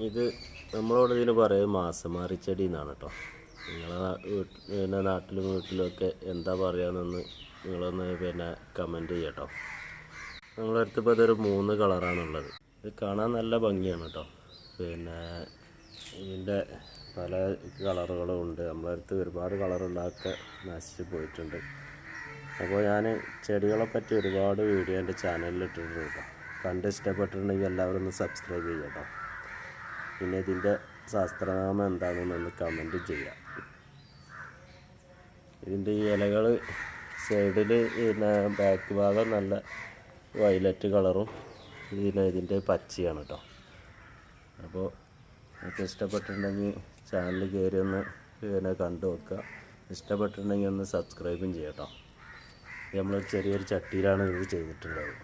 ഇത് നമ്മളോട് ഇതിന് പറയും മാസമാറി ചെടി എന്നാണ് കേട്ടോ. നിങ്ങളെ നാട്ടിലും വീട്ടിലൊക്കെ എന്താ പറയാമെന്നൊന്ന് നിങ്ങളൊന്ന് കമൻറ്റ് ചെയ്യട്ടോ. നമ്മളെ അടുത്ത് ഇപ്പോൾ ഇതൊരു 3 കളറാണുള്ളത്. ഇത് കാണാൻ നല്ല ഭംഗിയാണ് കേട്ടോ. ഇതിൻ്റെ പല കളറുകളും ഉണ്ട്. നമ്മളെ അടുത്ത് ഒരുപാട് കളറുള്ളതൊക്കെ നശിച്ച് പോയിട്ടുണ്ട്. അപ്പോൾ ഞാൻ ചെടികളെ പറ്റി ഒരുപാട് വീഡിയോ എൻ്റെ ചാനലിൽ ഇട്ടിട്ടുണ്ട് കേട്ടോ. കണ്ട് ഇഷ്ടപ്പെട്ടിട്ടുണ്ടെങ്കിൽ എല്ലാവരും ഒന്ന് സബ്സ്ക്രൈബ് ചെയ്യുക കേട്ടോ. പിന്നെ ഇതിൻ്റെ ശാസ്ത്രനാമം എന്താണെന്നൊന്ന് കമൻറ്റ് ചെയ്യാം. ഇതിൻ്റെ ഈ ഇലകൾ സൈഡിൽ ബാക്ക് ഭാഗം നല്ല വയലറ്റ് കളറും ഇതിൻ്റെ പച്ചയാണ് കേട്ടോ. അപ്പോൾ നിങ്ങൾക്ക് ഇഷ്ടപ്പെട്ടിട്ടുണ്ടെങ്കിൽ ചാനൽ കയറി ഒന്ന് കണ്ടു നോക്കുക. ഇഷ്ടപ്പെട്ടിട്ടുണ്ടെങ്കിൽ ഒന്ന് സബ്സ്ക്രൈബും ചെയ്യാം കേട്ടോ. നമ്മൾ ചെറിയൊരു ചട്ടിയിലാണ് ഇത് ചെയ്തിട്ടുള്ളത്.